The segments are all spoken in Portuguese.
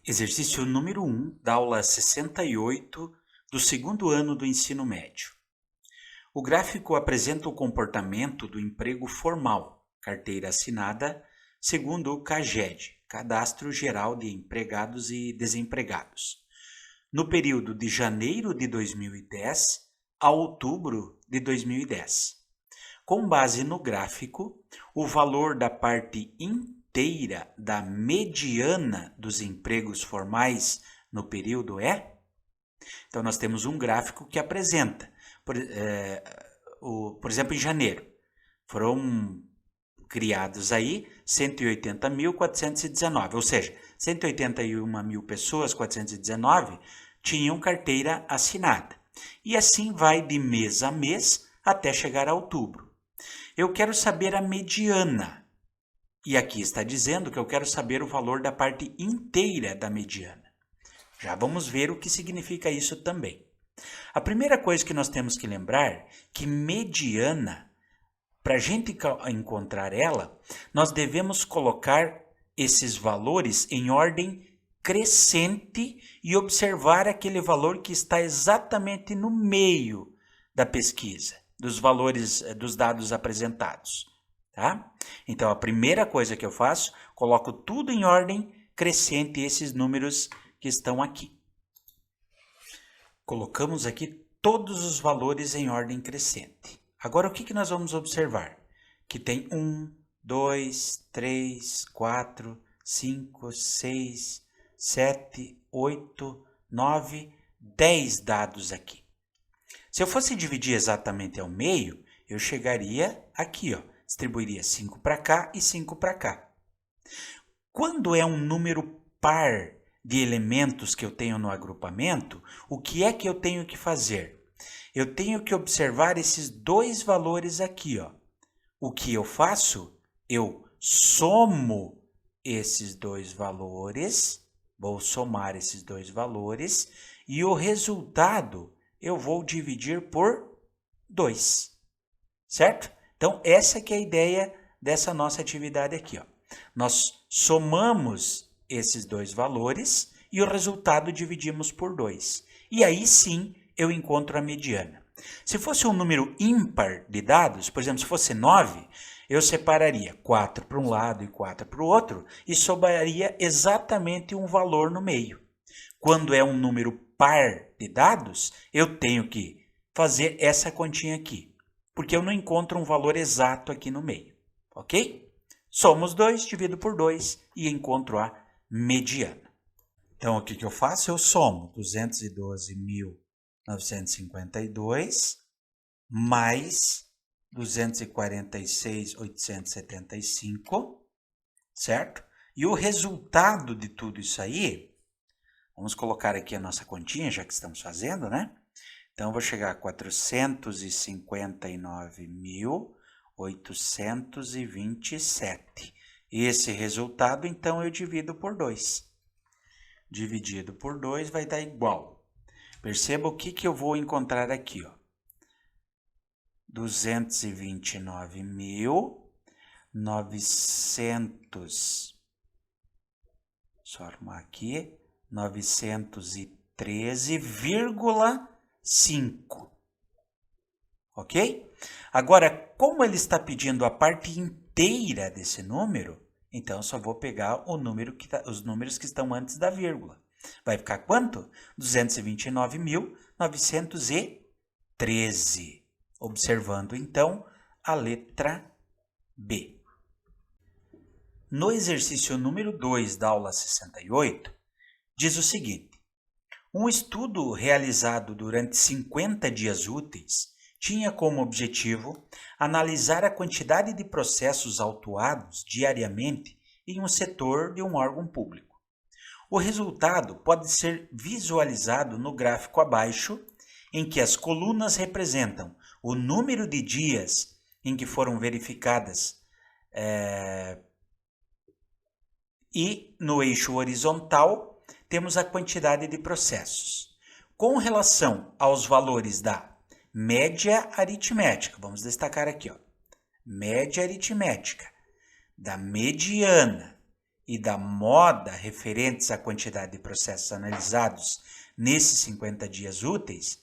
Exercício número 1 da aula 68 do segundo ano do ensino médio. O gráfico apresenta o comportamento do emprego formal, carteira assinada, segundo o CAGED, Cadastro Geral de Empregados e Desempregados, no período de janeiro de 2010 a outubro de 2010. Com base no gráfico, o valor da parte inteira da mediana dos empregos formais no período é? Então, nós temos um gráfico que apresenta, por exemplo, em janeiro, foram criados aí 180.419, ou seja, 181 mil pessoas, 419, tinham carteira assinada. E assim vai de mês a mês até chegar a outubro. Eu quero saber a mediana. E aqui está dizendo que eu quero saber o valor da parte inteira da mediana. Já vamos ver o que significa isso também. A primeira coisa que nós temos que lembrar que mediana, para a gente encontrar ela, nós devemos colocar esses valores em ordem crescente e observar aquele valor que está exatamente no meio da pesquisa, dos valores, dos dados apresentados. Tá? Então, a primeira coisa que eu faço, coloco tudo em ordem crescente, esses números que estão aqui. Colocamos aqui todos os valores em ordem crescente. Agora, o que nós vamos observar? Que tem 1, 2, 3, 4, 5, 6, 7, 8, 9, 10 dados aqui. Se eu fosse dividir exatamente ao meio, eu chegaria aqui, ó, distribuiria 5 para cá e 5 para cá. Quando é um número par de elementos que eu tenho no agrupamento, o que é que eu tenho que fazer? Eu tenho que observar esses dois valores aqui, ó. O que eu faço? Eu somo esses dois valores, vou somar esses dois valores, e o resultado eu vou dividir por 2, certo? Então, essa que é a ideia dessa nossa atividade aqui, ó. Nós somamos esses dois valores e o resultado dividimos por 2. E aí sim eu encontro a mediana. Se fosse um número ímpar de dados, por exemplo, se fosse 9, eu separaria 4 para um lado e 4 para o outro e sobraria exatamente um valor no meio. Quando é um número par de dados, eu tenho que fazer essa continha aqui, porque eu não encontro um valor exato aqui no meio, ok? Somos 2, divido por 2 e encontro a mediana. Então, o que eu faço? Eu somo 212.952 mais 246.875, certo? E o resultado de tudo isso aí, vamos colocar aqui a nossa continha, já que estamos fazendo, né? Então, eu vou chegar a 459.827. Esse resultado, então, eu divido por 2. Dividido por 2 vai dar igual. Perceba o que eu vou encontrar aqui, ó. 229.900. Só arrumar aqui. 913,5. Ok? Agora, como ele está pedindo a parte inteira desse número, então eu só vou pegar o número os números que estão antes da vírgula. Vai ficar quanto? 229.913. Observando, então, a letra B. No exercício número 2 da aula 68, diz o seguinte: um estudo realizado durante 50 dias úteis tinha como objetivo analisar a quantidade de processos autuados diariamente em um setor de um órgão público. O resultado pode ser visualizado no gráfico abaixo, em que as colunas representam o número de dias em que foram verificadas e no eixo horizontal temos a quantidade de processos. Com relação aos valores da média aritmética, vamos destacar aqui, ó, média aritmética, da mediana e da moda referentes à quantidade de processos analisados nesses 50 dias úteis,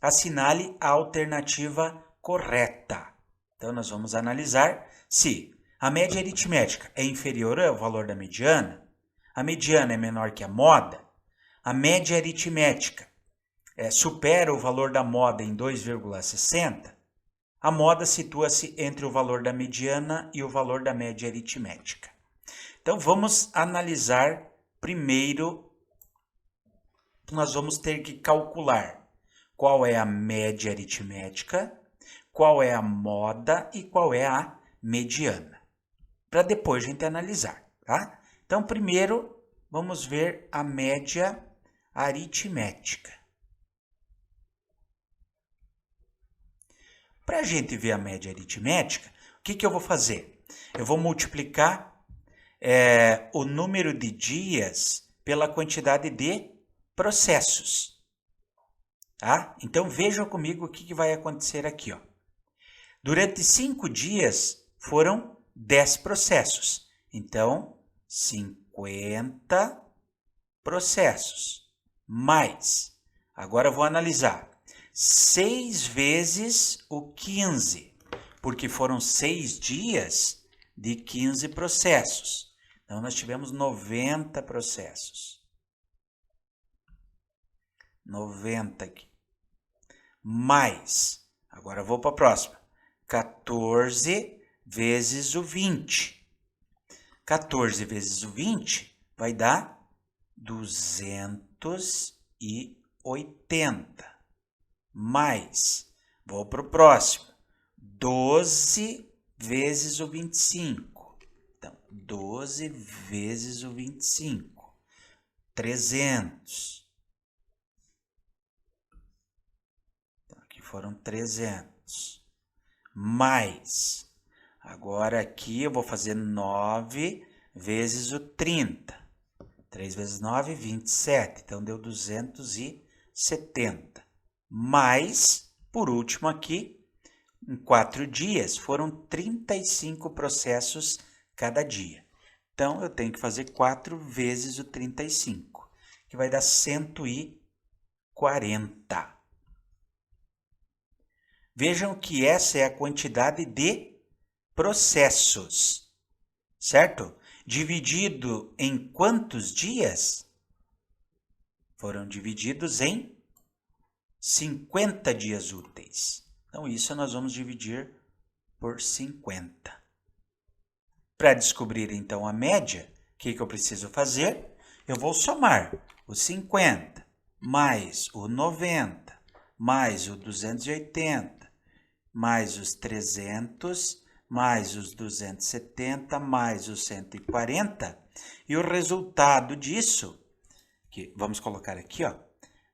assinale a alternativa correta. Então, nós vamos analisar se a média aritmética é inferior ao valor da mediana, a mediana é menor que a moda, a média aritmética supera o valor da moda em 2,60, a moda situa-se entre o valor da mediana e o valor da média aritmética. Então, vamos analisar primeiro, nós vamos ter que calcular qual é a média aritmética, qual é a moda e qual é a mediana, para depois a gente analisar, tá? Então, primeiro, vamos ver a média aritmética. Para a gente ver a média aritmética, o que eu vou fazer? Eu vou multiplicar o número de dias pela quantidade de processos. Tá? Então, vejam comigo o que vai acontecer aqui. Ó. Durante 5 dias, foram 10 processos. Então, 50 processos. Mais, agora eu vou analisar. 6 vezes o 15, porque foram 6 dias de 15 processos. Então, nós tivemos 90 processos. 90 aqui. Mais, agora eu vou para a próxima. 14 vezes o 20. 14 vezes o 20 vai dar 280. Mais, vou para o próximo, 12 vezes o 25. Então, 12 vezes o 25, 300. Então, aqui foram 300. Mais, agora aqui eu vou fazer 9 vezes o 30. 3 vezes 9, 27. Então, deu 270. Mais, por último aqui, em 4 dias, foram 35 processos cada dia. Então, eu tenho que fazer 4 vezes o 35, que vai dar 140. Vejam que essa é a quantidade de processos, certo? Dividido em quantos dias? Foram divididos em 50 dias úteis. Então, isso nós vamos dividir por 50. Para descobrir, então, a média, o que eu preciso fazer? Eu vou somar o 50, mais o 90, mais o 280, mais os 300, mais os 270, mais os 140. E o resultado disso, que vamos colocar aqui, ó,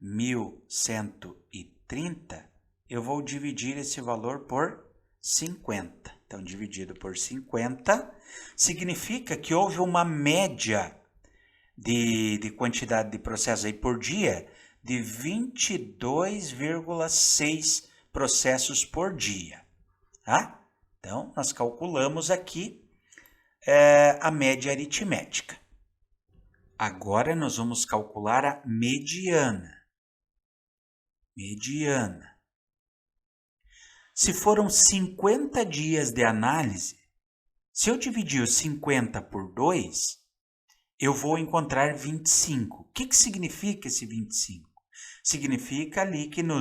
1.130, eu vou dividir esse valor por 50. Então, dividido por 50, significa que houve uma média de quantidade de processos aí por dia de 22,6 processos por dia. Tá? Então, nós calculamos aqui a média aritmética. Agora, nós vamos calcular a mediana. Mediana. Se foram 50 dias de análise, se eu dividir os 50 por 2, eu vou encontrar 25. O que significa esse 25? Significa ali que o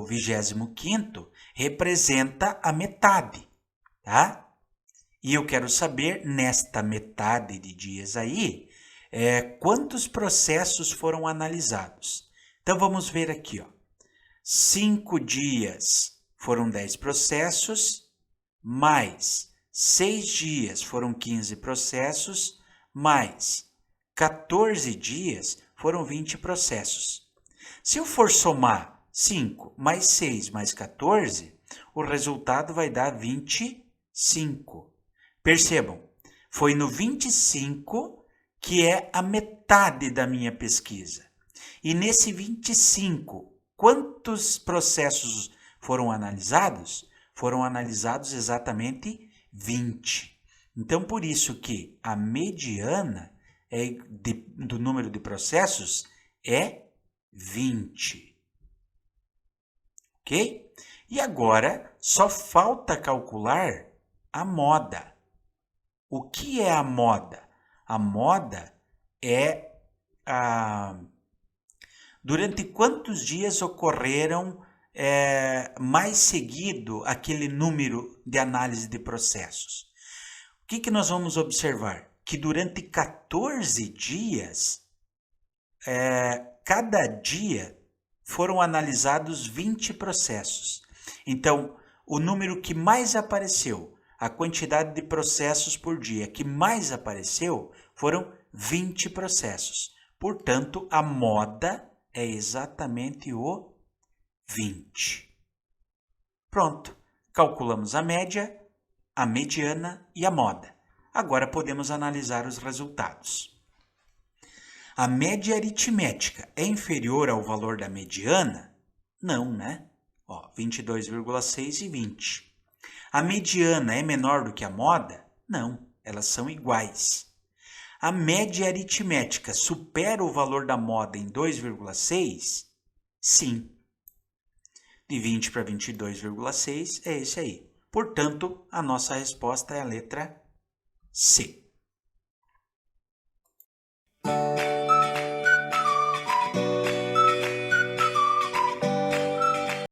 25º representa a metade, tá? E eu quero saber, nesta metade de dias aí, quantos processos foram analisados. Então, vamos ver aqui, ó. 5 dias foram 10 processos, mais 6 dias foram 15 processos, mais 14 dias foram 20 processos. Se eu for somar 5 mais 6 mais 14, o resultado vai dar 25. Percebam, foi no 25 que é a metade da minha pesquisa. E nesse 25, quantos processos foram analisados? Foram analisados exatamente 20. Então, por isso que a mediana do número de processos é 20. Ok? E agora, só falta calcular a moda. O que é a moda? A moda é durante quantos dias ocorreram mais seguido aquele número de análise de processos. O que nós vamos observar? Que durante 14 dias, cada dia foram analisados 20 processos. Então, o número que mais apareceu, a quantidade de processos por dia que mais apareceu, foram 20 processos. Portanto, a moda é exatamente o 20. Pronto. Calculamos a média, a mediana e a moda. Agora podemos analisar os resultados. A média aritmética é inferior ao valor da mediana? Não, né? 22,6 e 20. A mediana é menor do que a moda? Não, elas são iguais. A média aritmética supera o valor da moda em 2,6? Sim. De 20 para 22,6 é esse aí. Portanto, a nossa resposta é a letra C.